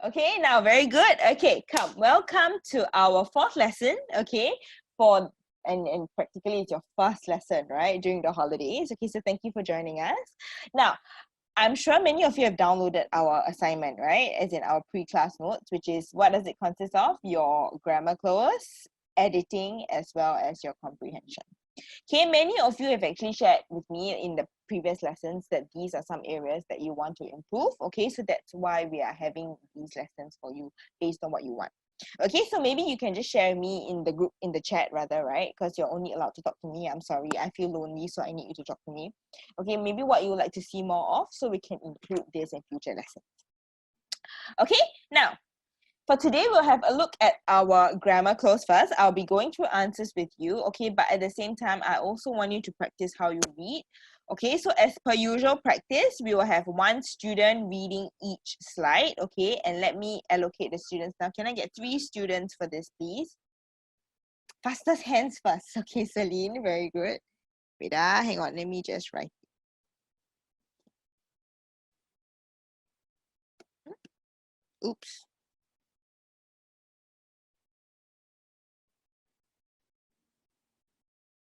Okay, now very good. Okay, welcome to our fourth lesson. Okay, and practically it's your first lesson, right, during the holidays. Okay, so thank you for joining us. Now, I'm sure many of you have downloaded our assignment, right? As in our pre-class notes, which is what does it consist of? Your grammar close, editing, as well as your comprehension. Okay, many of you have actually shared with me in the previous lessons that these are some areas that you want to improve. Okay, so that's why we are having these lessons for you based on what you want. Okay, so maybe you can just share me in the group, in the chat rather, right? Because you're only allowed to talk to me. I'm sorry, I feel lonely, so I need you to talk to me. Okay, maybe what you would like to see more of, so we can include this in future lessons. Okay, now for today, we'll have a look at our grammar close first. I'll be going through answers with you, okay? But at the same time, I also want you to practice how you read. Okay, so as per usual practice, we will have one student reading each slide, okay? And let me allocate the students now. Can I get 3 students for this, please? Fastest hands first. Okay, Celine, very good. Wait, hang on, let me just write. Oops.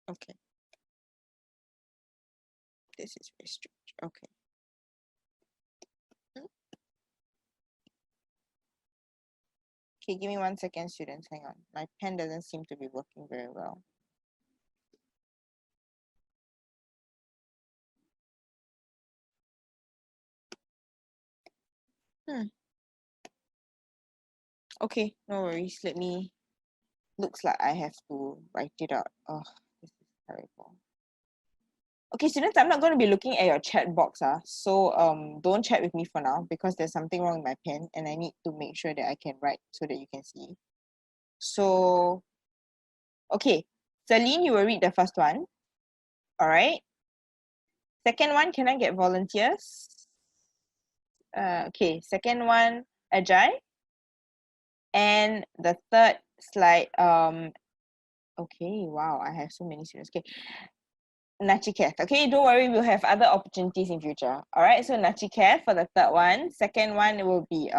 Okay. This is very strange. Okay. Okay, give me 1 second, students. Hang on. My pen doesn't seem to be working very well. Okay, no worries. Looks like I have to write it out. Oh, this is terrible. Okay, students, I'm not going to be looking at your chat box. So don't chat with me for now because there's something wrong with my pen and I need to make sure that I can write so that you can see. So, okay, Celine, you will read the first one. All right. Second one, can I get volunteers? Okay, second one, Ajay. And the third slide, okay, wow, I have so many students. Okay, Nachikath. Okay, don't worry, we'll have other opportunities in future. All right, so Nachikath for the third one. Second one will be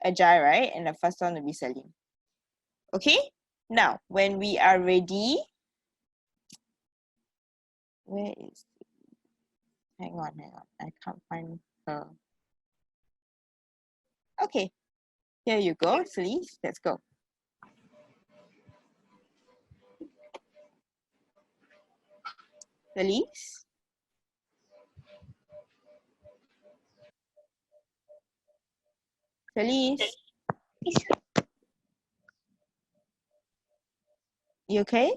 Ajay, right? And the first one will be Salim. Okay, now when we are ready, where is? Hang on, I can't find her. Okay, here you go, please. Let's go. Elise? Elise? You okay?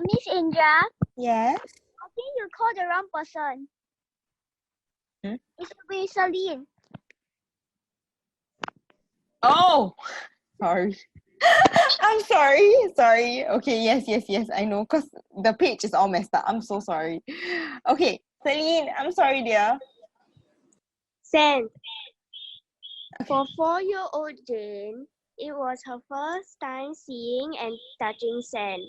Miss Indra, Yes. I think you called the wrong person. It should be Celine. Oh, sorry. I'm sorry. Okay, yes, I know, because the page is all messed up. I'm so sorry. Okay, Celine, I'm sorry, dear. Sand. For 4-year-old Jane, it was her first time seeing and touching sand.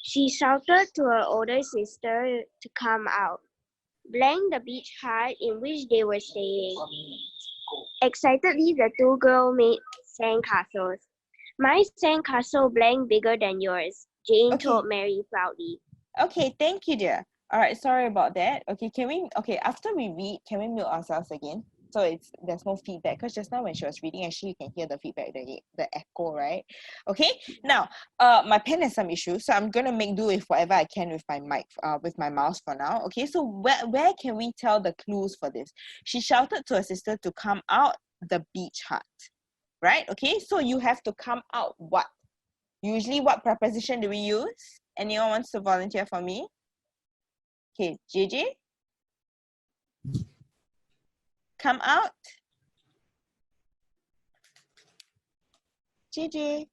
She shouted to her older sister to come out. Blank the beach hut in which they were staying. Excitedly, the 2 girls made sandcastles. My sandcastle blank bigger than yours, Jane told Mary proudly. Okay, thank you, dear. All right, sorry about that. Okay, after we read, can we mute ourselves again? So there's no feedback, because just now when she was reading, actually you can hear the feedback, the echo, right? Okay, now my pen has some issues, so I'm gonna make do with whatever I can with my mic, with my mouse for now. Okay, so where can we tell the clues for this? She shouted to her sister to come out the beach hut, right? Okay, so you have to come out what? Usually what preposition do we use? Anyone wants to volunteer for me? Okay, JJ? Come out. JJ?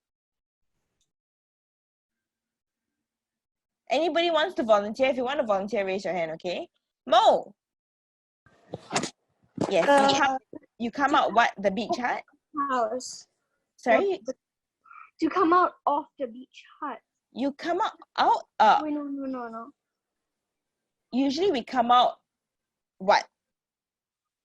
Anybody wants to volunteer? If you want to volunteer, raise your hand, okay? Mo! Yes, you come out what? The beach hut? House. Sorry? To come out of the beach hut. You come out? Wait, no. usually we come out what?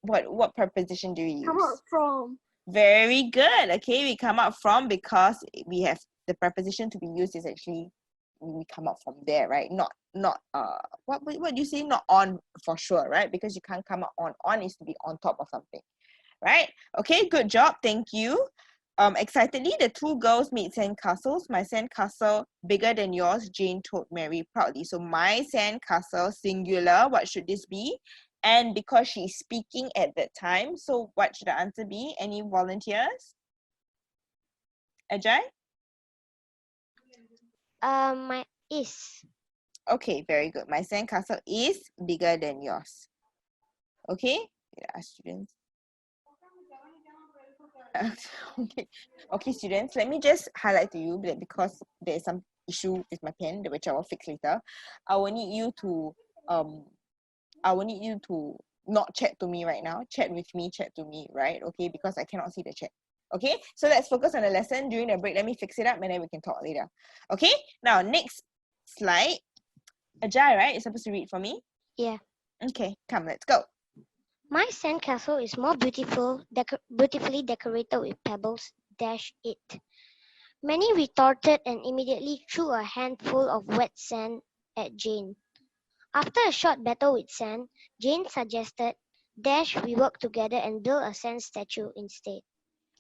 What preposition do we use? Come out from. Very good. Okay, we come out from because we have the preposition to be used is actually we come out from there, right? Not what do you say? Not on for sure, right? Because you can't come out on. On is to be on top of something, right? Okay, good job. Thank you. Excitedly, the two girls made sandcastles. My sandcastle bigger than yours, Jane told Mary proudly. So my sandcastle, singular, what should this be? And because she's speaking at that time, so what should the answer be? Any volunteers? Ajay? My is. Okay, very good. My sandcastle is bigger than yours. Okay? Yeah, students. Okay. Okay, students, let me just highlight to you that because there's some issue with my pen, which I will fix later. I will need you to not chat to me right now. Chat with me, chat to me, right? Okay, because I cannot see the chat. Okay, so let's focus on the lesson. During the break, let me fix it up and then we can talk later. Okay, now next slide. Ajay, right? You're supposed to read for me? Yeah. Okay, come, let's go. My sandcastle is more beautifully decorated with pebbles, dash it. Many retorted and immediately threw a handful of wet sand at Jane. After a short battle with sand, Jane suggested, dash we work together and build a sand statue instead.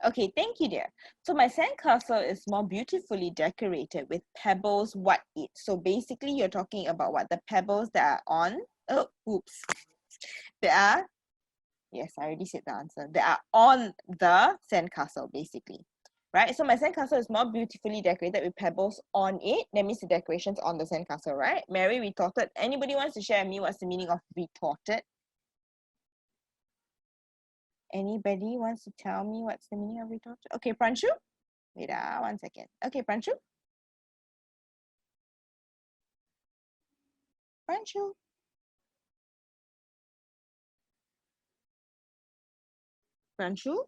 Okay, thank you, dear. So my sandcastle is more beautifully decorated with pebbles, what it. So basically, you're talking about what? The pebbles that are on, oh, oops. That are, yes, I already said the answer. That are on the sandcastle, basically. Right? So my sandcastle is more beautifully decorated with pebbles on it. That means the decorations on the sandcastle, right? Mary retorted. Anybody wants to share with me what's the meaning of retorted? Anybody wants to tell me what's the meaning of retorted? Okay, Pranshu? Wait, 1 second. Okay, Pranshu? Pranshu? Pranshu?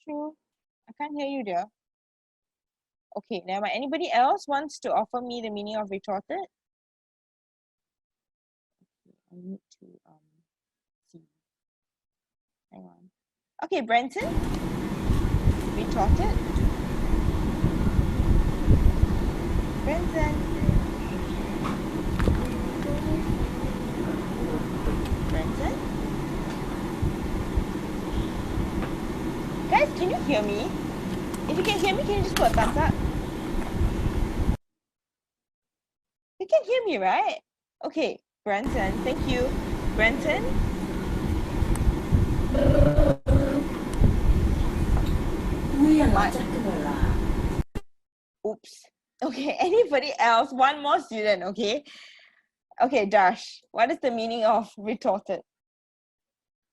Pranshu? I can't hear you, dear. Okay, never mind. Anybody else wants to offer me the meaning of retorted? I need to see. Hang on. Okay, Brenton? Retorted? Brenton? Brenton? Guys, can you hear me? If you can hear me, can you just put a thumbs up? You can hear me, right? Okay, Brenton, thank you. Brenton? Oops. Okay, anybody else? One more student, okay? Okay, Dash, what is the meaning of retorted?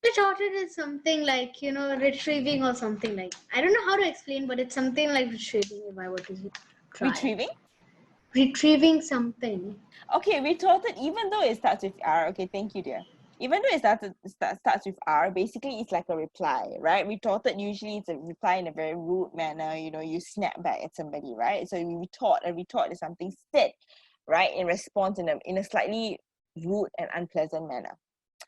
Retorted is something like, retrieving or something like. I don't know how to explain, but it's something like retrieving if I were to try. Retrieving? Retrieving something. Okay, retorted, even though it starts with R, okay, thank you, dear. Even though it starts with R, basically it's like a reply, right? Retorted usually it's a reply in a very rude manner, you snap back at somebody, right? So you retort, a retort is something said, right, in response in a slightly rude and unpleasant manner.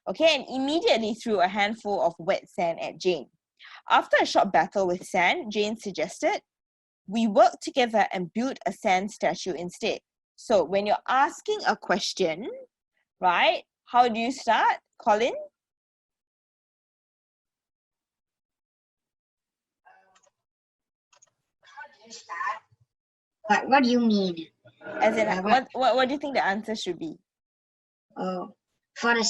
Okay, and immediately threw a handful of wet sand at Jane. After a short battle with sand, Jane suggested, we work together and build a sand statue instead. So when you're asking a question, right, how do you start, Colin? What do you mean? As in, what do you think the answer should be? Oh, for the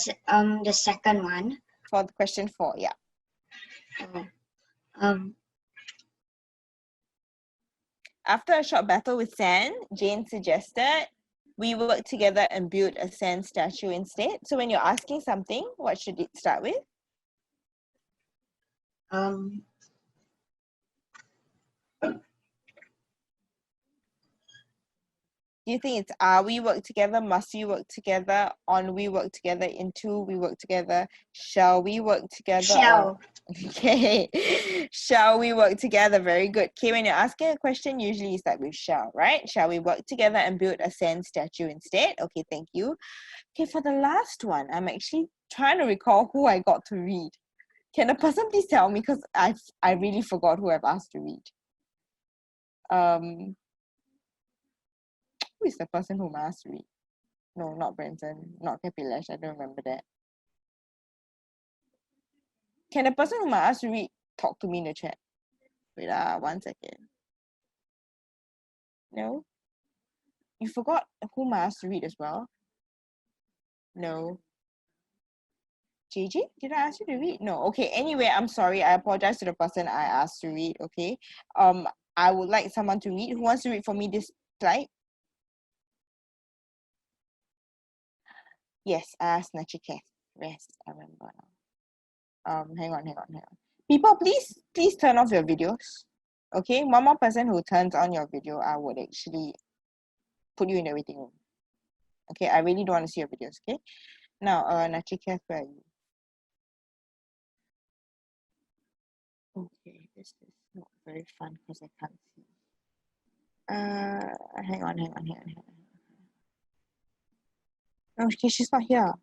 second one. For the question 4, yeah. After a short battle with sand, Jane suggested, we work together and build a sand statue instead. So when you're asking something, what should it start with? Do you think it's are we work together, must we work together, on we work together, into we work together, shall we work together, or Shall. okay, shall we work together? Very good. Okay, when you're asking a question, usually it's like with shall, right? Shall we work together and build a sand statue instead? Okay, thank you. Okay, for the last one, I'm actually trying to recall who I got to read. Can the person please tell me, because I really forgot who I've asked to read. Who is the person whom I asked to read? No, not Branson, not Capilash. I don't remember that. Can the person whom I asked to read talk to me in the chat? Wait, 1 second. No? You forgot whom I asked to read as well? No. JJ, did I ask you to read? No. Okay, anyway, I'm sorry. I apologize to the person I asked to read, okay? I would like someone to read. Who wants to read for me this slide? Yes, I asked Nachikesh. Yes, I remember now. Hang on. People, please turn off your videos. Okay, one more person who turns on your video, I would actually put you in the waiting room. Okay, I really don't want to see your videos, okay? Now, Nachikesh, where are you? Okay, this is not very fun because I can't see. Hang on. No, okay, she's not here.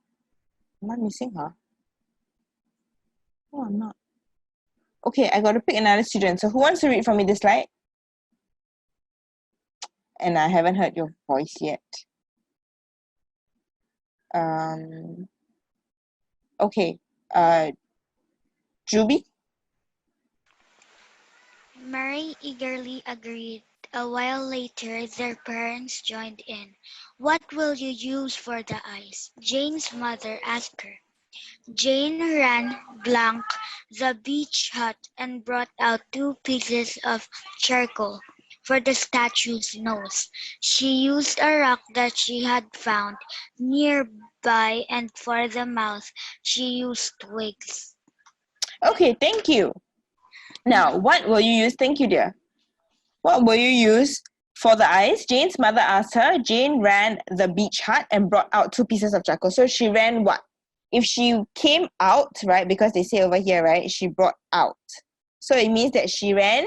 Am I missing her? No, I'm not. Okay, I got to pick another student. So who wants to read for me this slide? And I haven't heard your voice yet. Okay. Juby? Mary eagerly agreed. A while later, their parents joined in. "What will you use for the eyes?" Jane's mother asked her. Jane ran blank the beach hut and brought out 2 pieces of charcoal for the statue's nose. She used a rock that she had found nearby, and for the mouth, she used twigs. Okay, thank you. Now, what will you use? Thank you, dear. What will you use for the eyes? Jane's mother asked her. Jane ran the beach hut and brought out 2 pieces of charcoal. So she ran what? If she came out, right, because they say over here, right, she brought out. So it means that she ran,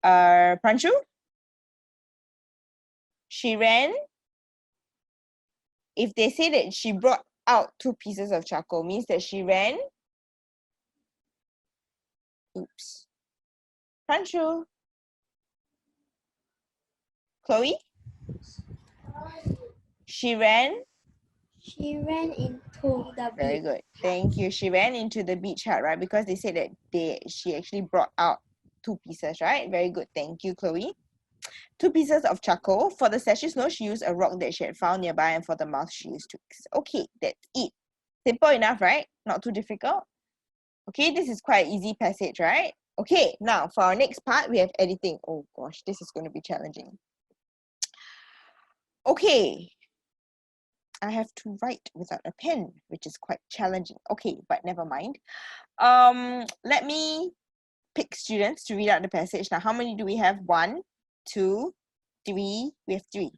Pranchu? She ran, if they say that she brought out 2 pieces of charcoal, means that she ran, oops. Pranchu? Chloe? She ran. She ran into the Very good. Thank you. She ran into the beach hut, right? Because they said that she actually brought out 2 pieces, right? Very good. Thank you, Chloe. 2 pieces of charcoal. For the statue's nose, she used a rock that she had found nearby, and for the mouth, she used twigs. Okay, that's it. Simple enough, right? Not too difficult. Okay, this is quite an easy passage, right? Okay, now for our next part, we have editing. Oh gosh, this is going to be challenging. Okay, I have to write without a pen, which is quite challenging. Okay, but never mind. Let me pick students to read out the passage. Now, how many do we have? 1, 2, 3. We have 3.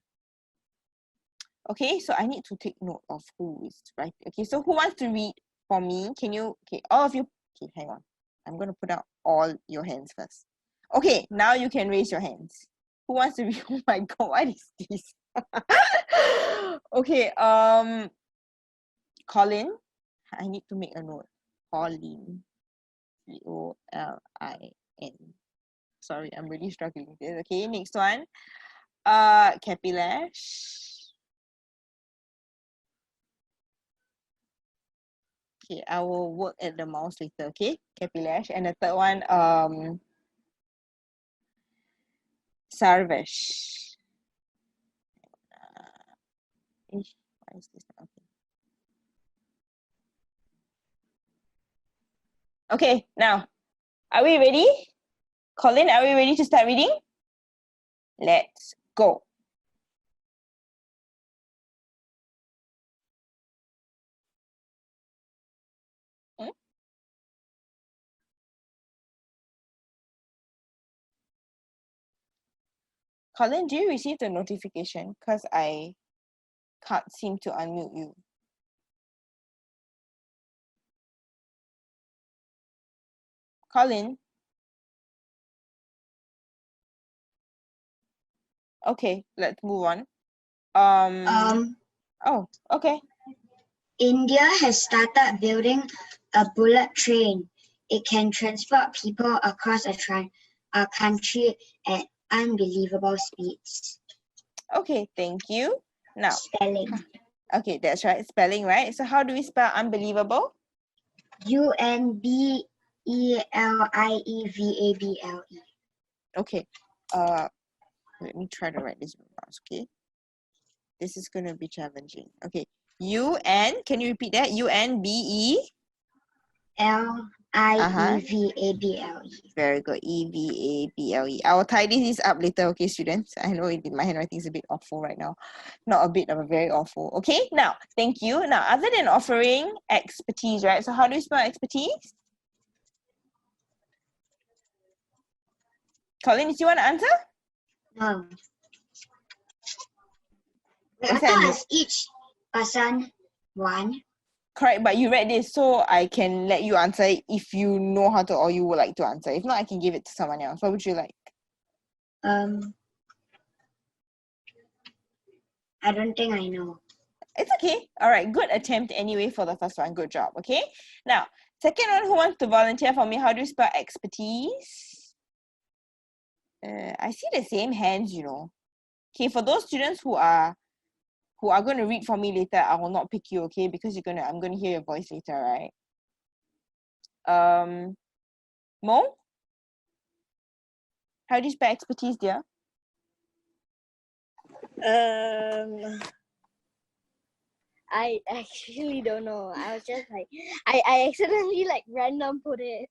Okay, so I need to take note of who is right. Okay, so who wants to read for me? Can you? Okay, all of you. Okay, hang on. I'm going to put out all your hands first. Okay, now you can raise your hands. Who wants to read? Oh my god, what is this? Okay, Colin. I need to make a note. Colin. Colin. Sorry, I'm really struggling with this. Okay, next one. Capilash. Okay, I will work at the mouse later, okay? Capilash. And the third one, Sarvesh. Why is this not okay? Okay, now, are we ready? Colin, are we ready to start reading? Let's go. Colin, do you receive the notification? Because I can't seem to unmute you. Colin? Okay, let's move on. Oh, okay. India has started building a bullet train. It can transport people across a country at unbelievable speeds. Okay, thank you. Now, Spelling. okay, that's right. Spelling, right? So how do we spell unbelievable? Unbelievable. Okay. Let me try to write this mouse, okay? This is going to be challenging. Okay. Can you repeat that? UNBE? Lievable. Very good. EVABLE. I will tidy this up later, okay, students? I know my handwriting is a bit awful right now. Not a bit, but very awful. Okay, now, thank you. Now, other than offering expertise, right? So how do you spell expertise? Colin, do you want to answer? No. What's I that? thought as each person one. Correct, but you read this, so I can let you answer it if you know how to or you would like to answer. If not, I can give it to someone else. What would you like? I don't think I know. It's okay. All right, good attempt anyway for the first one. Good job, okay? Now, second one, who wants to volunteer for me? How do you spell expertise? I see the same hands, you know. Okay, for those students who are going to read for me later, I will not pick you, okay? Because I'm gonna hear your voice later, right? Mo? How do you spell expertise, dear? I actually don't know. I was just like, I accidentally like random put it.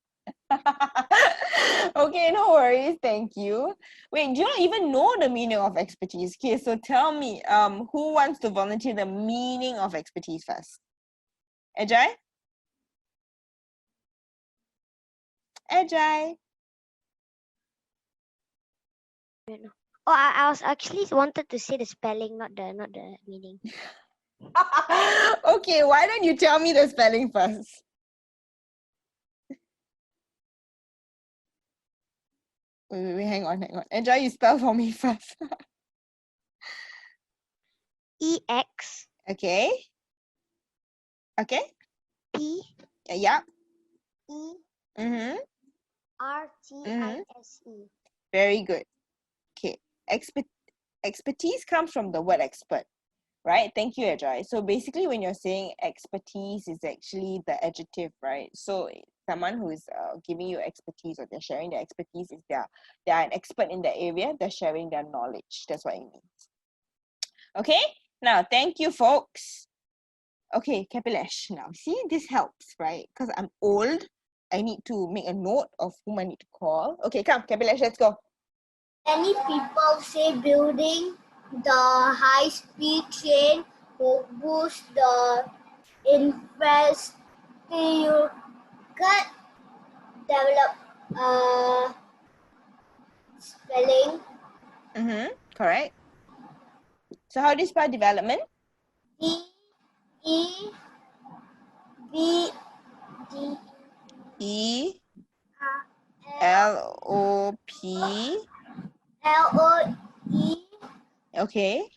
Okay, no worries. Thank you. Wait, do you not even know the meaning of expertise? Okay, so tell me, who wants to volunteer the meaning of expertise first? Ajay? Ajay? Oh, I was actually wanted to say the spelling, not the meaning. Okay, why don't you tell me the spelling first? Wait, hang on. Ajay, you spell for me first. EX Okay. Okay. P Yeah. E Mm-hmm. RTISE. Very good. Okay. Expertise comes from the word expert, right? Thank you, Ajay. So basically, when you're saying expertise is actually the adjective, right? So someone who is giving you expertise or they're sharing their expertise is they're an expert in the area. They're sharing their knowledge. That's what it means. Okay. Now, thank you, folks. Okay, Kapilesh. Now, see, this helps, right? Because I'm old. I need to make a note of whom I need to call. Okay, come, Kapilesh, let's go. Many people say building the high-speed train will boost the infrastructure develop spelling Correct. So how do you spell development? D-E-V-D E-L-O-P. L-O-E Okay.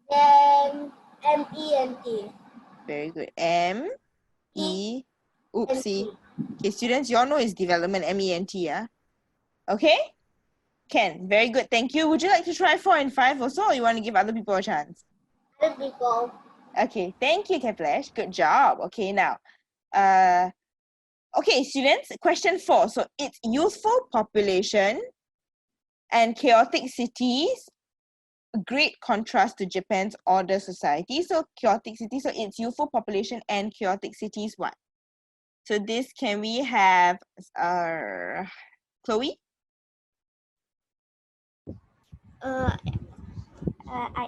then M-E-N-T. Very good. M-E. Oopsie. Okay, students, you all know it's development, M-E-N-T, yeah? Okay? Ken, very good. Thank you. Would you like to try 4 and 5 also, or you want to give other people a chance? Other people. Okay, thank you, Kapilesh. Good job. Okay, now, okay, students, question 4. So it's youthful population and chaotic cities, great contrast to Japan's order society. So chaotic cities, so it's youthful population and chaotic cities, what? So this, can we have Chloe? I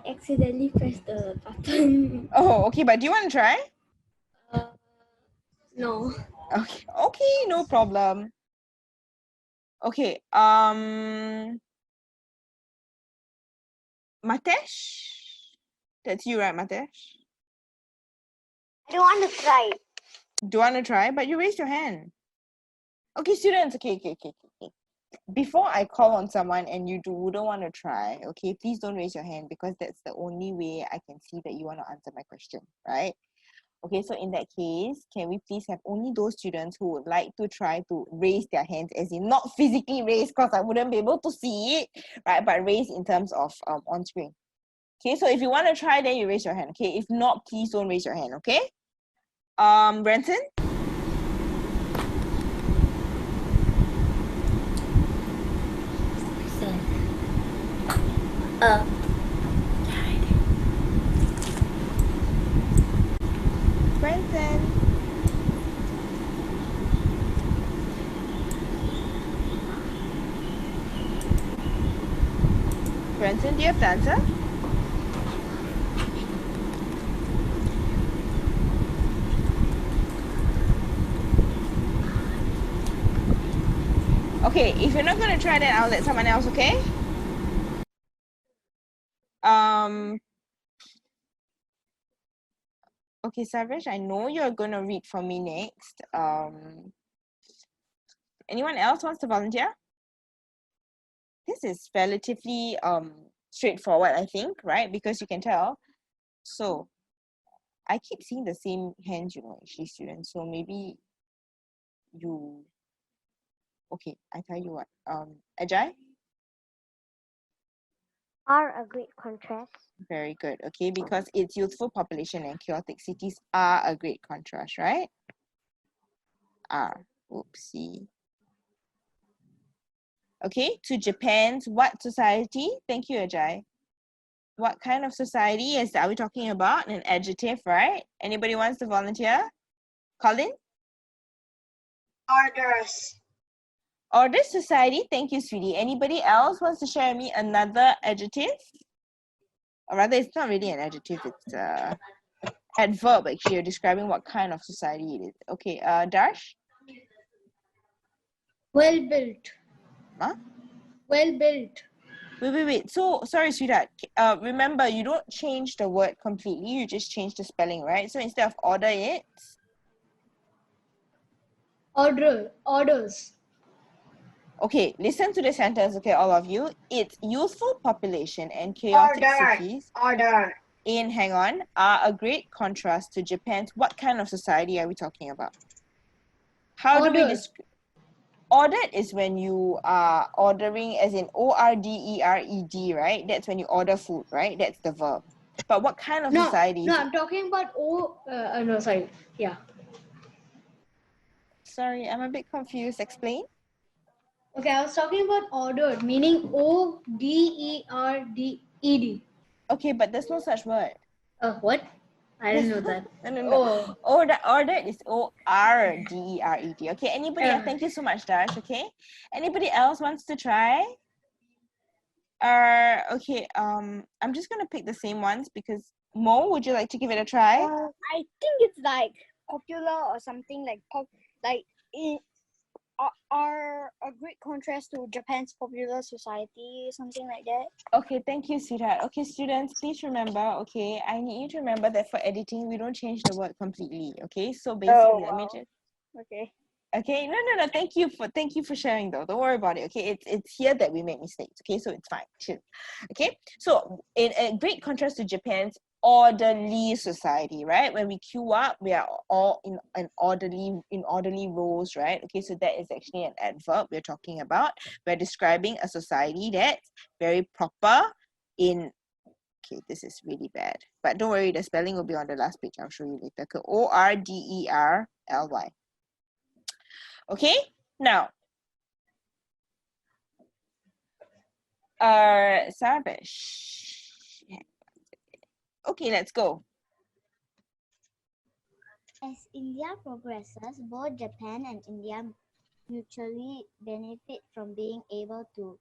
accidentally pressed the button. Oh, okay, but do you want to try? No. Okay, no problem. Okay, Matesh? That's you, right, Matesh? I don't want to try. Do you want to try? But you raised your hand. Okay, students. Okay. Before I call on someone and you wouldn't want to try, okay, please don't raise your hand because that's the only way I can see that you want to answer my question, right? Okay, so in that case, can we please have only those students who would like to try to raise their hands, as in not physically raise because I wouldn't be able to see it, right? But raise in terms of on screen. Okay, so if you want to try, then you raise your hand. Okay, if not, please don't raise your hand. Okay. Brenton. Brenton. Brenton, do you have the answer? Okay, if you're not going to try, then I'll let someone else, okay? Okay, Savesh, I know you're going to read for me next. Anyone else wants to volunteer? This is relatively straightforward, I think, right? Because you can tell. So, I keep seeing the same hands, actually, students. So maybe you... Okay, I tell you what. Ajay? Are a great contrast. Very good. Okay, because its youthful population and chaotic cities are a great contrast, right? Are. Oopsie. Okay, to Japan's what society? Thank you, Ajay. What kind of society are we talking about? An adjective, right? Anybody wants to volunteer? Colin? Orders. Order society. Thank you, sweetie. Anybody else wants to share me another adjective? Or rather, it's not really an adjective. It's adverb, actually. You're describing what kind of society it is. Okay, Darsh? Well built. Huh? Well built. Wait. So, sorry, sweetheart. Remember, you don't change the word completely. You just change the spelling, right? So, instead of order, it's... Orders. Okay, listen to the sentence, okay, all of you. Its youthful population and chaotic cities Order. hang on, are a great contrast to Japan's... What kind of society are we talking about? How do we Ordered. describe... Ordered is when you are ordering, as in ORDERED, right? That's when you order food, right? That's the verb. But what kind of society is it? I'm talking about no, sorry. Yeah. Sorry, I'm a bit confused. Explain. Okay, I was talking about ordered, meaning ODERDED. Okay, but there's no such word. What? I didn't know that. No. Order is ORDERED. Okay, anybody else? Thank you so much, Dash. Okay. Anybody else wants to try? Okay, I'm just gonna pick the same ones because Mo, would you like to give it a try? I think it's like popular or something like are a great contrast to Japan's popular society, something like that. Okay, thank you, sweetheart. Okay, students, please remember, okay, I need you to remember that for editing, we don't change the word completely, okay? So basically, let me just... Okay. Okay, no. Thank you for sharing though. Don't worry about it. Okay, it's here that we make mistakes. Okay, so it's fine. Chill. Okay, so in a great contrast to Japan's orderly society, right? When we queue up, we are all in orderly rows, right? Okay, so that is actually an adverb we're talking about. We're describing a society that's very proper in... Okay, this is really bad. But don't worry, the spelling will be on the last page. I'll show you later. ORDERLY. Okay, now, Sarvesh. Okay, let's go. As India progresses, both Japan and India mutually benefit from being able to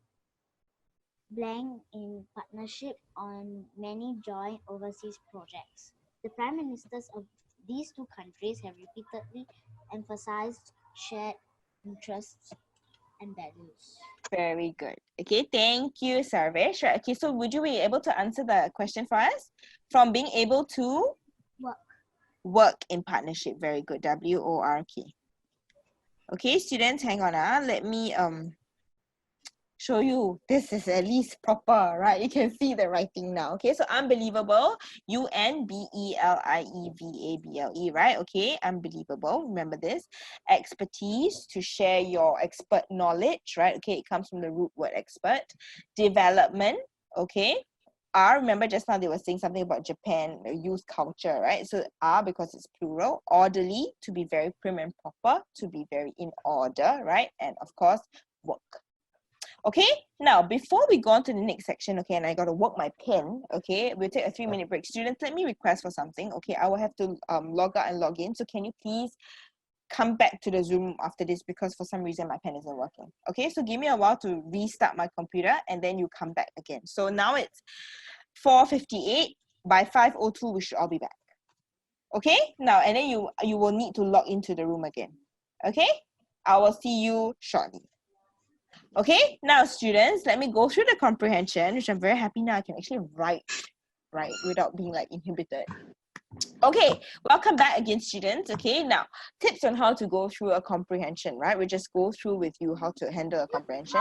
blend in partnership on many joint overseas projects. The prime ministers of these two countries have repeatedly emphasized shared interests and values. Very good. Okay, thank you, Sarvesh. Right, okay, so would you be able to answer the question for us? From being able to Work. work in partnership. Very good. WORK. Okay, students, hang on. Let me show you. This is at least proper, right? You can see the writing now. Okay, so unbelievable. UNBELIEVABLE, right? Okay, unbelievable. Remember this. Expertise, to share your expert knowledge, right? Okay, it comes from the root word expert. Development, okay. Remember just now they were saying something about Japan, youth culture, right? So because it's plural. Orderly, to be very prim and proper, to be very in order, right? And of course, work. Okay, now before we go on to the next section, okay, and I got to work my pen, okay, we'll take a 3-minute break. Students, let me request for something, okay, I will have to log out and log in, so can you please come back to the Zoom after this because for some reason my pen isn't working. Okay, so give me a while to restart my computer and then you come back again. So now it's 4:58, by 5:02 we should all be back. Okay, now and then you will need to log into the room again. Okay, I will see you shortly. Okay, now students, let me go through the comprehension, which I'm very happy now I can actually write without being like inhibited. Okay, welcome back again, students. Okay, now tips on how to go through a comprehension, right? We just go through with you how to handle a comprehension.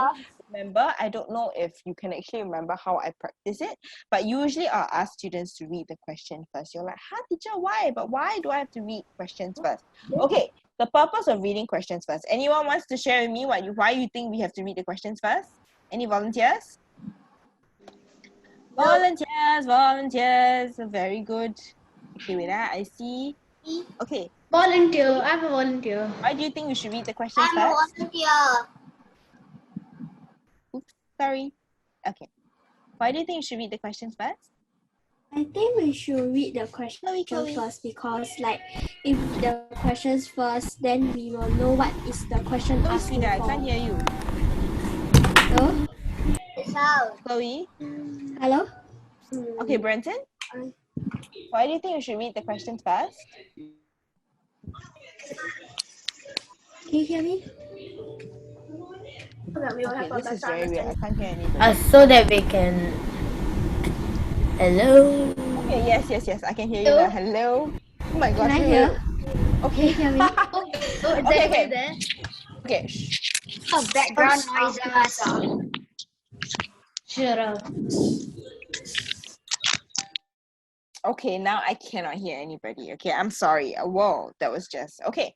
Remember, I don't know if you can actually remember how I practice it, but usually I'll ask students to read the question first. You're like, teacher, why? But why do I have to read questions first? Okay, the purpose of reading questions first. Anyone wants to share with me why you think we have to read the questions first? Any volunteers? Volunteers. Very good. Okay, wait, I see. Okay. Volunteer. I'm a volunteer. Why do you think we should read the questions I'm a first? volunteer. Oops, sorry. Okay. Why do you think you should read the questions first? I think we should read the question first because like if the questions first, then we will know what is the question asking Sweetheart, for. I can't hear you. Hello? It's out. Chloe? Hello? Okay, Brenton? Why do you think you should read the questions first? Can you hear me? Okay, this is very weird. I can't hear anybody. So that we can. Hello. Okay, yes. I can hear you now. Hello. Oh my gosh. Can I hear? Okay. Can you hear me? Okay. There. Okay. Shh. Oh, background noises. Shut up. Okay, now I cannot hear anybody. Okay, I'm sorry. Whoa, that was just okay.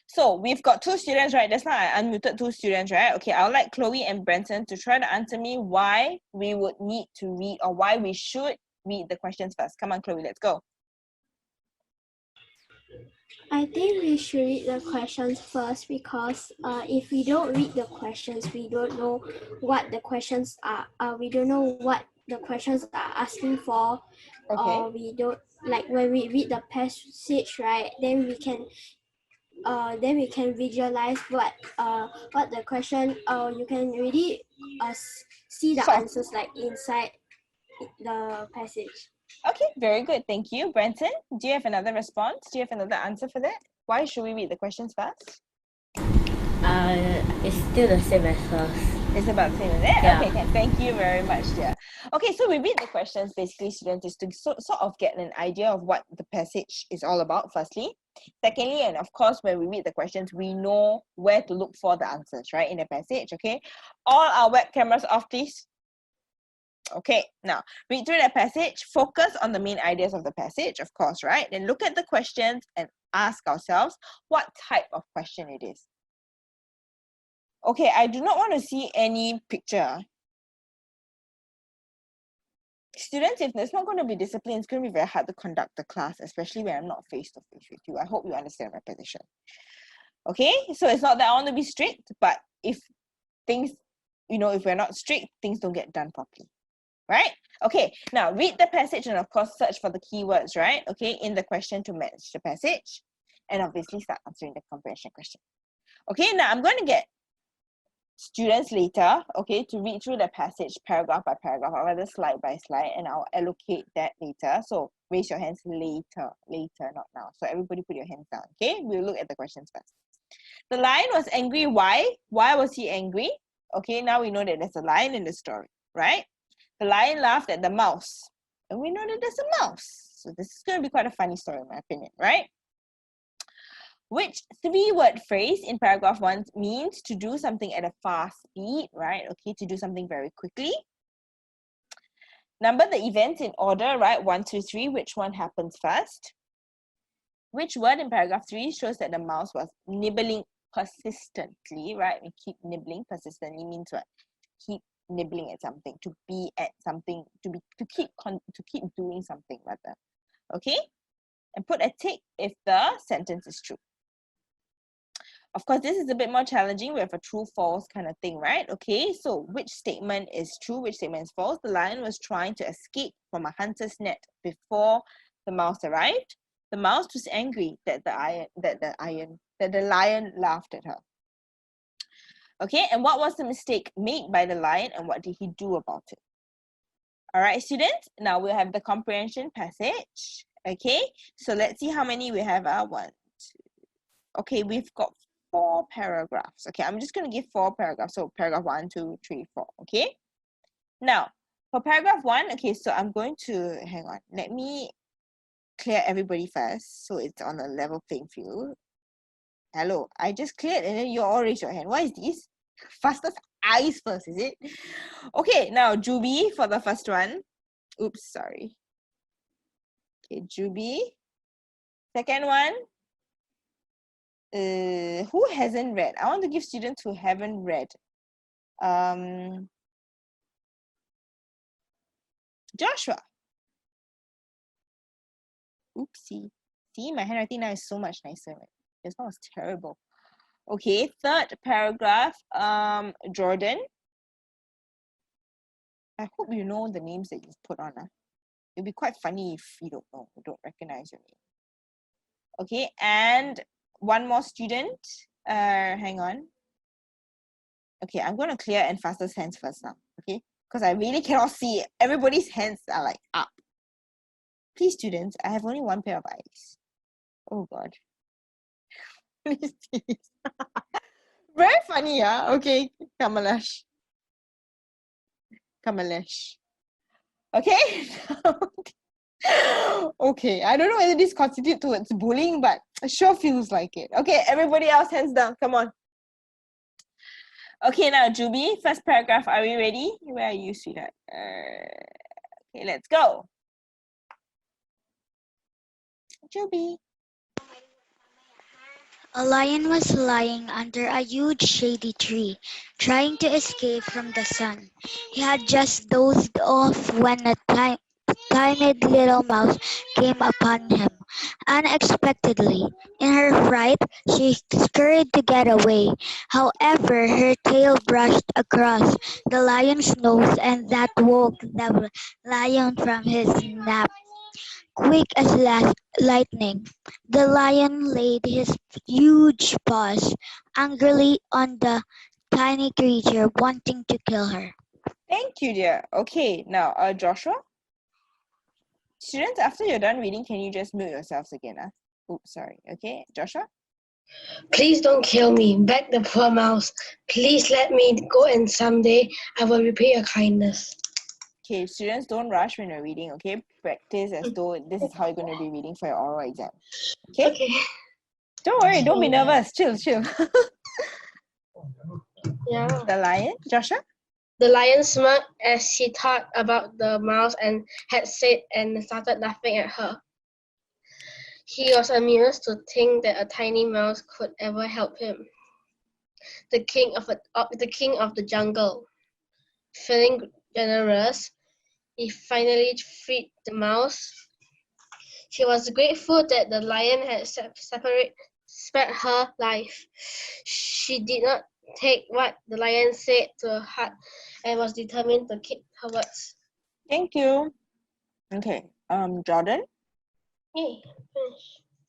So we've got 2 students, right? That's not I unmuted 2 students, right? Okay, I would like Chloe and Brenton to try to answer me why we would need to read or why we should read the questions first. Come on, Chloe, let's go. I think we should read the questions first because if we don't read the questions, we don't know what the questions are. We don't know what the questions are asking for. Okay. Or we don't like when we read the passage, right? Then we can visualize what the question. You can really see the answers like inside the passage. Okay, very good. Thank you. Brenton, do you have another response? Do you have another answer for that? Why should we read the questions first? It's still the same as first. It's about the same as that? Yeah. Okay, thank you very much, dear. Okay, so we read the questions, basically, students, is to sort of get an idea of what the passage is all about, firstly. Secondly, and of course, when we read the questions, we know where to look for the answers, right, in the passage, okay? All our web cameras off, please. Okay, now, read through the passage, focus on the main ideas of the passage, of course, right? Then look at the questions and ask ourselves what type of question it is. Okay, I do not want to see any picture. Students, if there's not going to be discipline, it's going to be very hard to conduct the class, especially when I'm not face-to-face with you. I hope you understand my position. Okay, so it's not that I want to be strict, but if things, if we're not strict, things don't get done properly. Right? Okay, now read the passage and of course search for the keywords, right? Okay, in the question to match the passage. And obviously start answering the comprehension question. Okay, now I'm going to get students later, okay, to read through the passage paragraph by paragraph, or rather slide by slide, and I'll allocate that later. So raise your hands later, not now. So everybody put your hands down, okay? We'll look at the questions first. The lion was angry. Why? Why was he angry? Okay, now we know that there's a lion in the story, right? The lion laughed at the mouse. And we know that there's a mouse. So this is going to be quite a funny story in my opinion, right? Which three-word phrase in paragraph 1 means to do something at a fast speed, right? Okay, to do something very quickly. Number the events in order, right? 1, 2, 3. Which one happens first? Which word in paragraph 3 shows that the mouse was nibbling persistently, right? We keep nibbling persistently means what? Keep nibbling at something, to be at something, to keep doing something rather. Okay? And put a tick if the sentence is true. Of course, this is a bit more challenging. We have a true false kind of thing, right? Okay, so which statement is true, which statement is false? The lion was trying to escape from a hunter's net before the mouse arrived. The mouse was angry that the lion laughed at her. Okay, and what was the mistake made by the lion and what did he do about it? All right, students, now we'll have the comprehension passage. Okay, so let's see how many we have. 1, 2. Okay, we've got 4 paragraphs. Okay, I'm just going to give 4 paragraphs. So paragraph 1, 2, 3, 4. Okay, now for paragraph 1, okay, so I'm going to, hang on, let me clear everybody first so it's on a level playing field. Hello, I just cleared and then you all raise your hand. What is this? Fastest eyes first, is it? Okay, now Juby for the first one. Oops, sorry. Okay, Juby. Second one. Who hasn't read? I want to give students who haven't read. Joshua. Oopsie. See, my handwriting now is so much nicer. This one was terrible. Okay, third paragraph. Jordan. I hope you know the names that you've put on. It'd be quite funny if you don't know, you don't recognize your name. Okay, and one more student. Hang on. Okay, I'm going to clear and fastest hands first now. Okay, because I really cannot see. Everybody's hands are like up. Please, students, I have only one pair of eyes. Oh God. Very funny, yeah. Okay, Kamalesh. Kamalesh. Okay. Okay, I don't know whether this constitutes towards bullying, but it sure feels like it. Okay, everybody else, hands down. Come on. Okay, now Juby, first paragraph. Are we ready? Where are you, sweetheart? Okay, let's go. Juby. A lion was lying under a huge shady tree, trying to escape from the sun. He had just dozed off when a tiny little mouse came upon him. Unexpectedly, in her fright, she scurried to get away. However, her tail brushed across the lion's nose, and that woke the lion from his nap. Quick as lightning, the lion laid his huge paws angrily on the tiny creature, wanting to kill her. Thank you, dear. Okay, now, Joshua? Students, after you're done reading, can you just mute yourselves again? Oops, sorry. Okay, Joshua? Please don't kill me. Beg the poor mouse. Please let me go, and someday I will repay your kindness. Okay, students, don't rush when you're reading, okay? Practice as though this is how you're going to be reading for your oral exam. Okay? Okay. Don't worry, don't be nervous. Chill. Yeah. The lion, Joshua? The lion smirked as he thought about the mouse and had said and started laughing at her. He was amused to think that a tiny mouse could ever help him. The king of the jungle. Feeling generous, he finally freed the mouse. She was grateful that the lion had spared her life. She did not take what the lion said to heart and was determined to keep her words. Thank you. Okay, Jordan? Hey,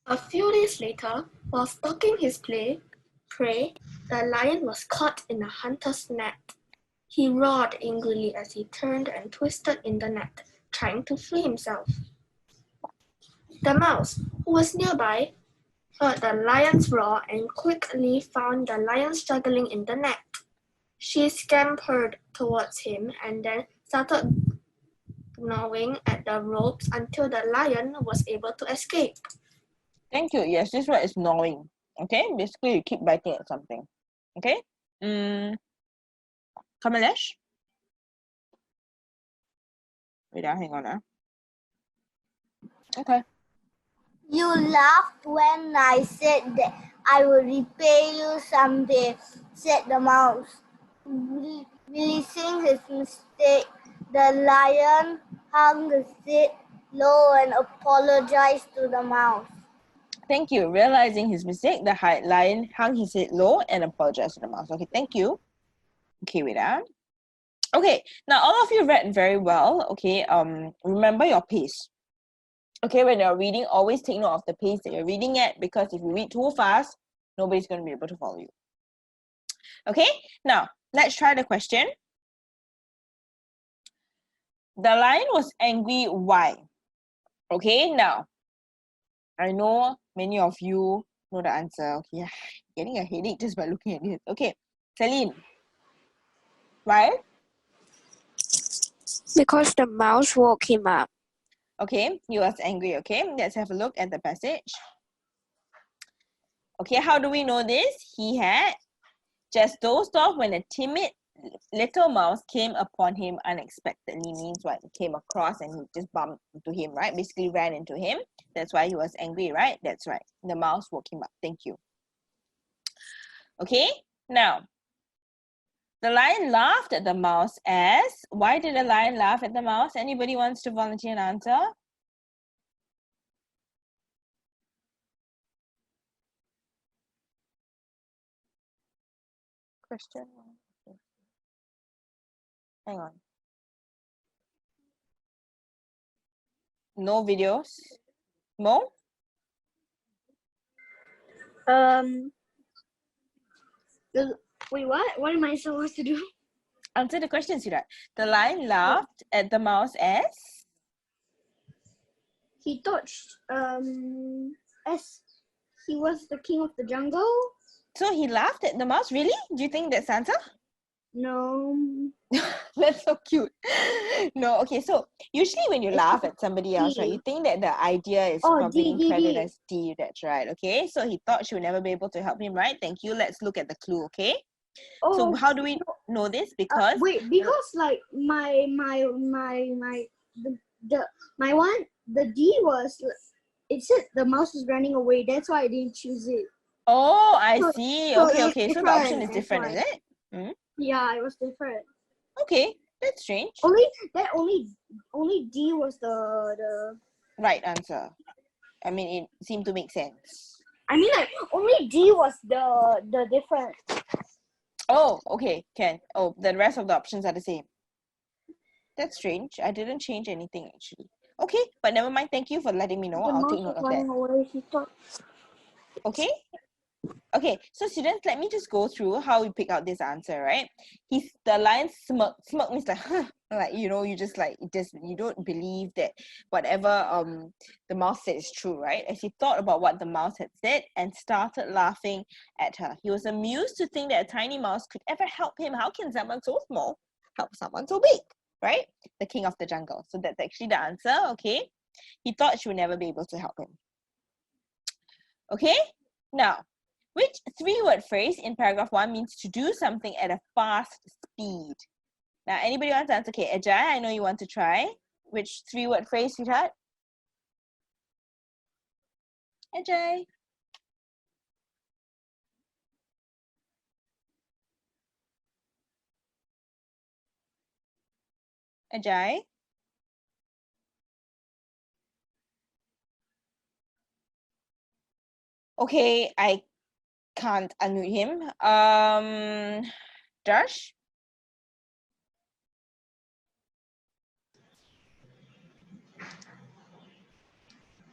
A few days later, while stalking his prey, the lion was caught in a hunter's net. He roared angrily as he turned and twisted in the net, trying to free himself. The mouse, who was nearby, heard the lion's roar and quickly found the lion struggling in the net. She scampered towards him and then started gnawing at the ropes until the lion was able to escape. Thank you. Yes, this word is gnawing. Okay, basically you keep biting at something. Okay. Kamalesh. Wait, hang on. Okay. You laughed when I said that I will repay you someday, said the mouse. Releasing his mistake, the lion hung his head low and apologized to the mouse. Thank you. Realizing his mistake, the lion hung his head low and apologized to the mouse. Okay, thank you. Okay, wait. Okay, now all of you read very well. Okay, remember your pace. Okay, when you're reading, always take note of the pace that you're reading at, because if you read too fast, nobody's going to be able to follow you. Okay, now let's try the question. The lion was angry. Why? Okay, now I know many of you know the answer. Okay, getting a headache just by looking at it. Okay, Celine. Why? Because the mouse woke him up. Okay, he was angry. Okay, let's have a look at the passage. Okay, how do we know this? He had just dozed off when a timid little mouse came upon him unexpectedly. Means what? He came across and he just bumped into him, right? Basically ran into him. That's why he was angry, right? That's right. The mouse woke him up. Thank you. Okay, now the lion laughed at the mouse as... Why did the lion laugh at the mouse? Anybody wants to volunteer an answer? Question. Hang on. No videos? Mo? Wait, what? What am I supposed to do? Answer the question, Sirat. The lion laughed at the mouse as... He thought, as he was the king of the jungle. So he laughed at the mouse? Really? Do you think that's the answer? No. That's so cute. No, okay, so usually when you laugh at somebody else, right, you think that the idea is probably credited as D. That's right, okay? So he thought she would never be able to help him, right? Thank you. Let's look at the clue, okay? So how do we know this? Because... wait, because like my D was, it said the mouse was running away. That's why I didn't choose it. Oh, I see. So Okay, it's okay. So the option is different, different, is it? Hmm? Yeah, it was different. Okay, that's strange. Only D was the right answer. I mean, it seemed to make sense. I mean, like only D was the different. Oh, okay, can. Oh, the rest of the options are the same. That's strange. I didn't change anything actually. Okay, but never mind. Thank you for letting me know. I'll take note of that. Away, he thought. Okay. Okay, so students, let me just go through how we pick out this answer, right? The lion smirk. Smirk means like, huh, like, you know, you just like, you don't believe that whatever the mouse said is true, right? As he thought about what the mouse had said and started laughing at her. He was amused to think that a tiny mouse could ever help him. How can someone so small help someone so big, right? The king of the jungle. So that's actually the answer, okay? He thought she would never be able to help him. Okay, now, which three-word phrase in paragraph 1 means to do something at a fast speed? Now, anybody wants to answer? Okay, Ajay, I know you want to try. Which three-word phrase, sweetheart? Ajay. Ajay. Okay, I can't unmute him. Josh?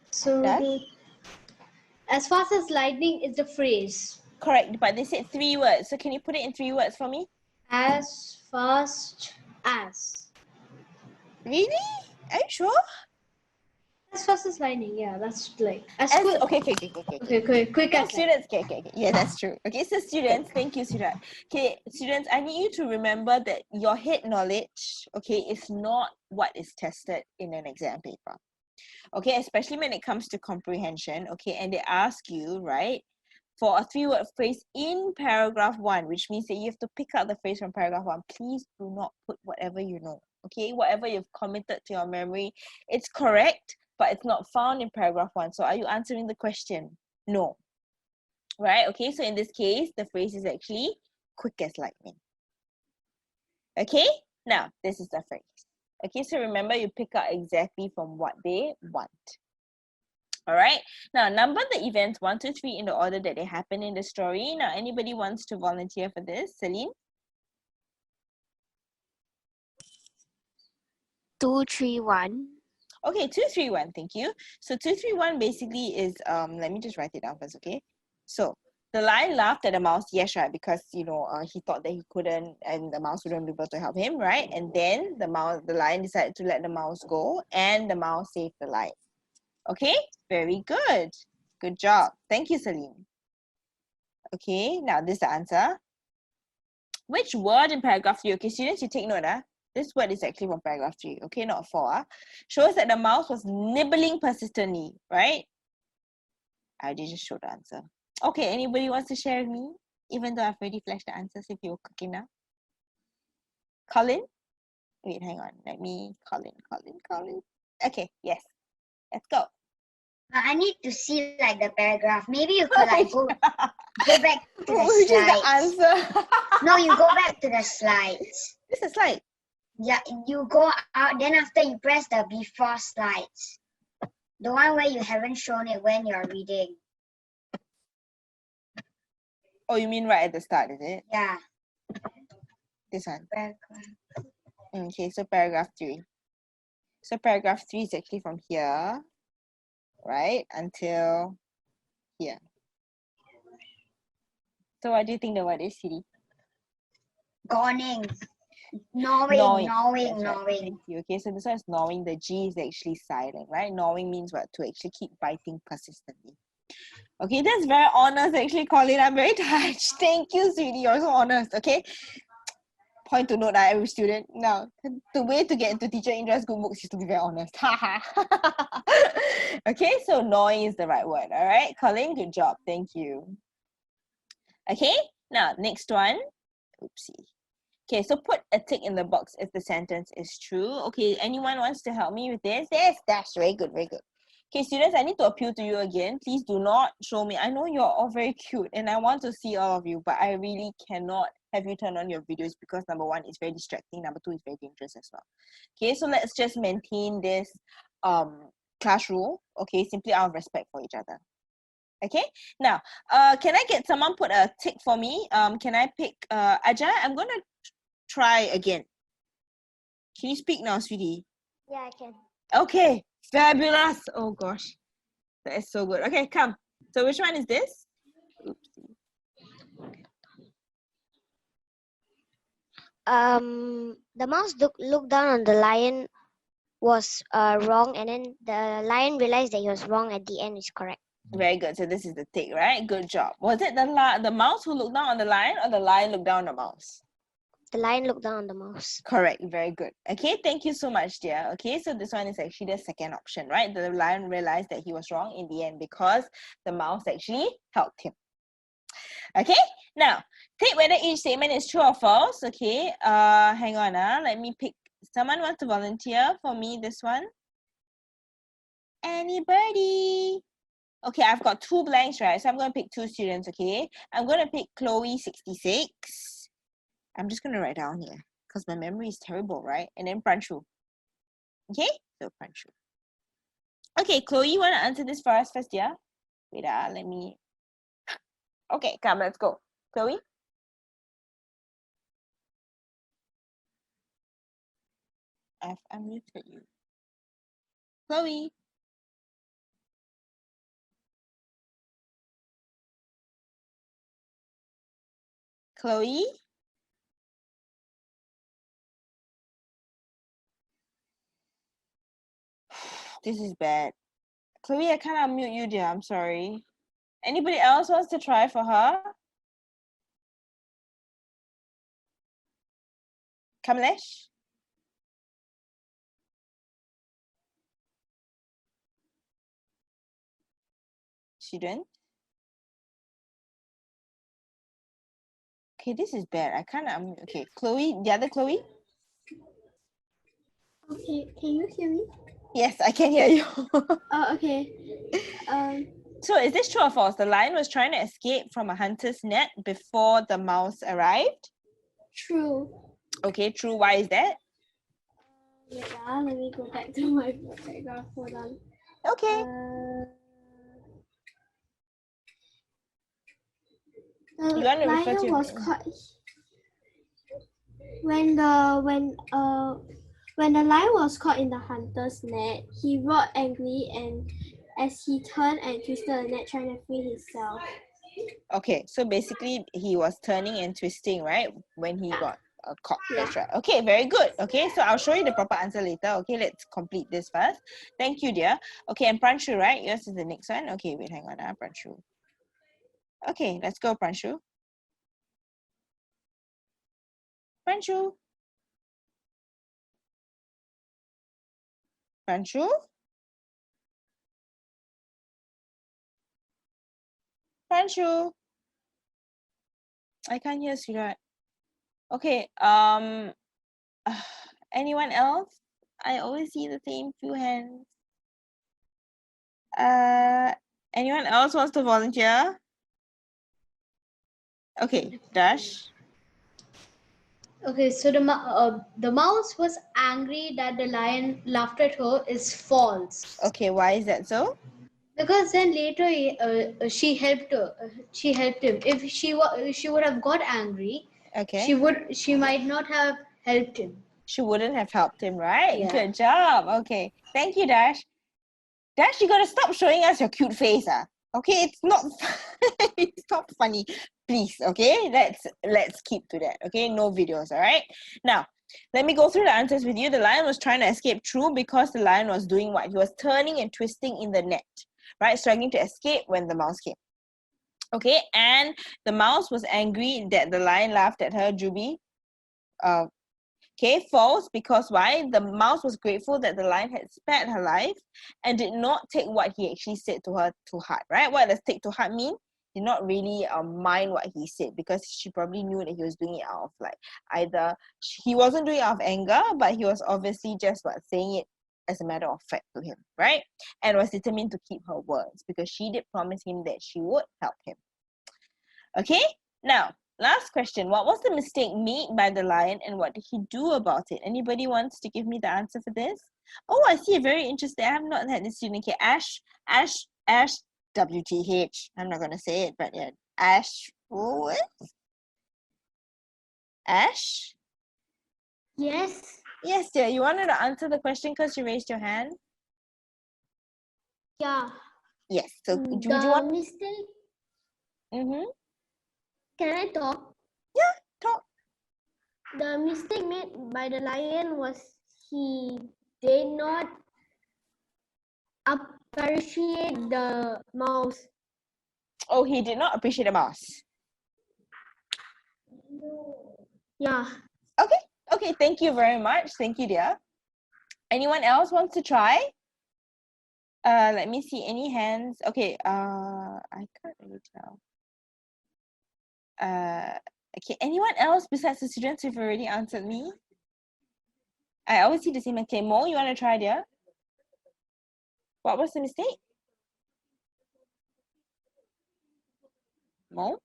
So as fast as lightning is the phrase. Correct, but they said 3 words. So can you put it in 3 words for me? As fast as. Really? Are you sure? As fast as lightning, yeah, that's like Okay. quick No, as students, okay. Yeah, that's true. Okay, so students, thank you, Surat. Okay, students, I need you to remember that your head knowledge, okay, is not what is tested in an exam paper. Okay, especially when it comes to comprehension, okay, and they ask you, right, for a 3-word phrase in paragraph 1, which means that you have to pick out the phrase from paragraph 1. Please do not put whatever you know, okay? Whatever you've committed to your memory, it's correct, but it's not found in paragraph 1. So are you answering the question? No. Right? Okay, so in this case, the phrase is actually quick as lightning. Okay? Now, this is the phrase. Okay, so remember you pick out exactly from what they want. All right, now number the events 1, 2, 3 in the order that they happen in the story. Now, anybody wants to volunteer for this? Celine? 2, 3, 1. Okay, 2, 3, 1, thank you. So 2, 3, 1 basically is, let me just write it down first, okay? So the lion laughed at the mouse, yes, right, because, you know, he thought that he couldn't, and the mouse wouldn't be able to help him, right? And then the lion decided to let the mouse go, and the mouse saved the lion. Okay, very good. Good job. Thank you, Celine. Okay, now this is the answer. Which word in paragraph 3? Okay, students, you take note. This word is actually from paragraph 3, okay, not 4. Shows that the mouse was nibbling persistently, right? I did just show the answer. Okay, anybody wants to share with me? Even though I've already flashed the answers if you're cooking now. Colin? Wait, hang on. Let me, Colin. Okay, yes. Let's go. I need to see like the paragraph. Maybe you could like go back to the Which is the slides. answer? No, you go back to the slides. This is a slide. Yeah, you go out, then after you press the before slides. The one where you haven't shown it when you're reading. Oh, you mean right at the start, is it? Yeah. This one. Paragraph. Okay, so paragraph 3. So paragraph 3 is actually from here, right, until here. So what do you think the word is, Siri? Gawning. Gnawing. That's right. Thank you. Okay, so this one is gnawing. The G is actually silent, right? Gnawing means what? To actually keep biting persistently. Okay, that's very honest actually, Colin. I'm very touched. Thank you, sweetie. You're so honest. Okay. Point to note that every student. Now, the way to get into teacher Indra's good books is to be very honest. Okay, so gnawing is the right word. All right, Colin, good job. Thank you. Okay, now next one. Oopsie. Okay, so put a tick in the box if the sentence is true. Okay, anyone wants to help me with this? Yes, that's very good, very good. Okay, students, I need to appeal to you again. Please do not show me. I know you're all very cute and I want to see all of you, but I really cannot have you turn on your videos because number 1, it's very distracting. Number 2, it's very dangerous as well. Okay, so let's just maintain this class rule. Okay, simply out of respect for each other. Okay, now, can I get someone put a tick for me? Can I pick Ajay? I'm going to try again. Can you speak now, sweetie? Yeah, I can. Okay, fabulous. Oh gosh, that is so good. Okay, come. So which one is this? Oopsie. The mouse looked down on the lion was wrong, and then the lion realized that he was wrong at the end is correct. Very good. So this is the tick, right? Good job. Was it the mouse who looked down on the lion, or the lion looked down on the mouse? The lion looked down on the mouse. Correct. Very good. Okay, thank you so much, dear. Okay, so this one is actually the second option, right? The lion realized that he was wrong in the end because the mouse actually helped him. Okay, now take whether each statement is true or false. Okay, hang on. Let me pick. Someone wants to volunteer for me this one? Anybody? Okay, I've got 2 blanks, right? So I'm going to pick 2 students, okay? I'm going to pick Chloe 66. I'm just going to write down here because my memory is terrible, right? And then Pranshu. Okay, so Pranshu. Okay, Chloe, you want to answer this for us first, yeah? Wait, let me... Okay, come, let's go. Chloe? I've unmuted you. Chloe? Chloe? this is bad. Chloe, I can't unmute you, dear. I'm sorry. Anybody else wants to try for her? Kamlesh? She didn't? Okay, this is bad. I can't unmute. Okay, Chloe, the other Chloe? Okay, can you hear me? Yes, I can hear you. Okay. So is this true or false? The lion was trying to escape from a hunter's net before the mouse arrived? True. Okay, true. Why is that? Wait, let me go back to my paragraph. Hold on. Okay. The You want to refer lion to was caught when the lion was caught in the hunter's net. He roared angrily, and as he turned and twisted the net, trying to free himself. Okay, so basically he was turning and twisting, right? When he got caught. That's right. Okay, very good. Okay, so I'll show you the proper answer later. Okay, let's complete this first. Thank you, dear. Okay, and Pranshu, right? Yours is the next one. Okay, wait, hang on, Pranshu. Okay, let's go, Pranshu. Pranshu? Pranshu? Pranshu? I can't hear, sweetheart. Okay, anyone else? I always see the same few hands. Anyone else wants to volunteer? Okay, Dash. Okay, so the mouse was angry that the lion laughed at her is false. Okay, why is that so? Because then later she helped him. If she would have got angry, Okay. she might not have helped him. She wouldn't have helped him, right? Yeah. Good job. Okay. Thank you, Dash. Dash, you gotta stop showing us your cute face. Okay, it's not it's not funny. Please, okay? Let's keep to that. Okay, no videos, all right? Now, let me go through the answers with you. The lion was trying to escape, true, because the lion was doing what? He was turning and twisting in the net, right? Struggling to escape when the mouse came. Okay, and the mouse was angry that the lion laughed at her, Juby. Okay, false, because why? The mouse was grateful that the lion had spared her life and did not take what he actually said to her to heart, right? What does take to heart mean? Did not really mind what he said, because she probably knew that he was doing it out of like either he wasn't doing it out of anger, but he was obviously just saying it as a matter of fact to him, right? And was determined to keep her words because she did promise him that she would help him. Okay, now last question. What was the mistake made by the lion and what did he do about it? Anybody wants to give me the answer for this? Oh, I see. Very interesting. I have not had this student. Okay, Ash, WTH. I'm not going to say it, but yeah. Ash, what? Ash? Yes. Yes, dear. You wanted to answer the question because you raised your hand? Yeah. Yes. So, would you want... mistake? Mm-hmm. Can I talk? Yeah, talk. The mistake made by the lion was he did not appreciate the mouse. Oh, he did not appreciate the mouse. Yeah. Okay. Okay, thank you very much. Thank you, dear. Anyone else wants to try? Let me see any hands. Okay, I can't really tell. Okay, anyone else besides the students who've already answered me? I always see the same. Okay, Mo, you want to try, dear? What was the mistake? Mo?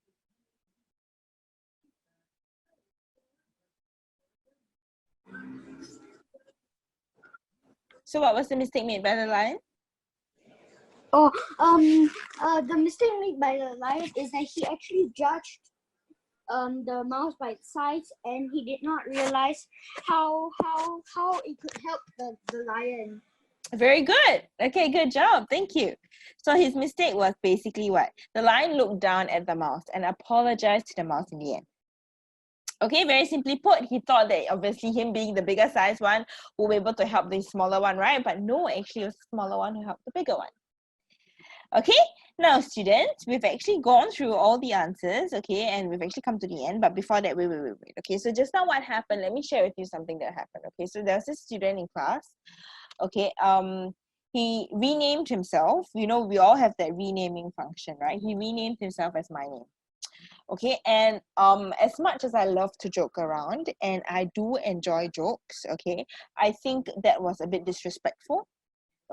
So what was the mistake made by the lion? Oh, the mistake made by the lion is that he actually judged the mouse by its size, and he did not realize how it could help the lion. Very good. Okay, good job. Thank you. So his mistake was basically what? The lion looked down at the mouse and apologized to the mouse in the end. Okay, very simply put, he thought that obviously him being the bigger size one will be able to help the smaller one, right? But no, actually it was the smaller one who helped the bigger one. Okay, now students, we've actually gone through all the answers, okay, and we've actually come to the end. But before that, wait. Okay, so just now what happened, let me share with you something that happened. Okay, so there was this student in class, okay, he renamed himself. You know, we all have that renaming function, right? He renamed himself as my name. Okay, and as much as I love to joke around and I do enjoy jokes, okay, I think that was a bit disrespectful.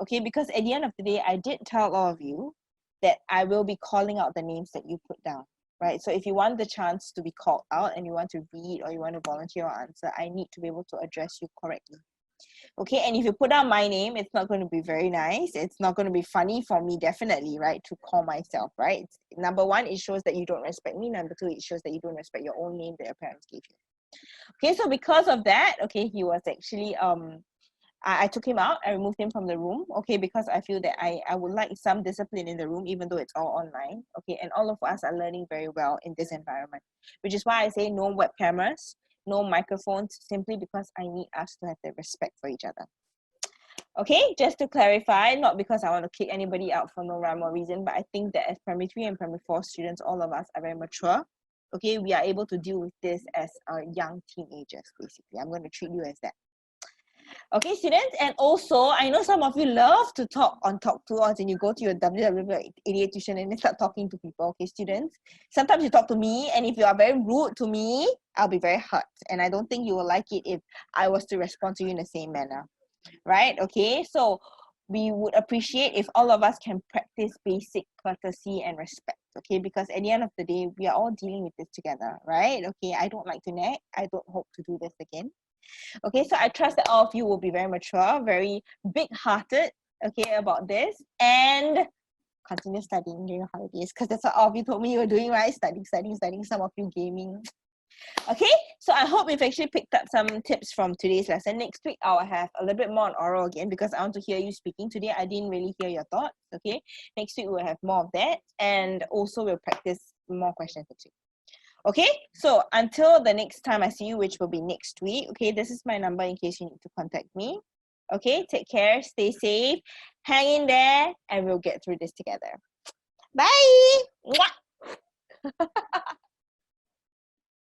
Okay, because at the end of the day, I did tell all of you that I will be calling out the names that you put down, right? So if you want the chance to be called out and you want to read or you want to volunteer or answer, I need to be able to address you correctly. Okay, and if you put down my name, it's not going to be very nice. It's not going to be funny for me, definitely, right, to call myself, right? Number one, it shows that you don't respect me. Number two, it shows that you don't respect your own name that your parents gave you. Okay, so because of that, okay, he was actually I took him out. I removed him from the room, okay, because I feel that I would like some discipline in the room, even though it's all online, okay, and all of us are learning very well in this environment, which is why I say no web cameras, no microphones, simply because I need us to have the respect for each other. Okay, just to clarify, not because I want to kick anybody out for no rhyme or reason, but I think that as primary 3 and primary 4 students, all of us are very mature. Okay, we are able to deal with this as young teenagers, basically. I'm going to treat you as that. Okay, students, and also, I know some of you love to talk on Talk to Us and you go to your www.88 tuition and then start talking to people, okay, students? Sometimes you talk to me, and if you are very rude to me, I'll be very hurt. And I don't think you will like it if I was to respond to you in the same manner, right? Okay, so we would appreciate if all of us can practice basic courtesy and respect, okay? Because at the end of the day, we are all dealing with this together, right? Okay, I don't like to nag. I don't hope to do this again. Okay, so I trust that all of you will be very mature, very big-hearted, okay, about this, and continue studying during the holidays, because that's what all of you told me you were doing, right? Studying, some of you gaming. Okay, so I hope we've actually picked up some tips from today's lesson. Next week, I'll have a little bit more on oral again, because I want to hear you speaking. Today, I didn't really hear your thoughts, okay? Next week, we'll have more of that, and also we'll practice more questions next week. Okay, so until the next time I see you, which will be next week, okay, this is my number in case you need to contact me. Okay, take care, stay safe, hang in there, and we'll get through this together. Bye! Mwah!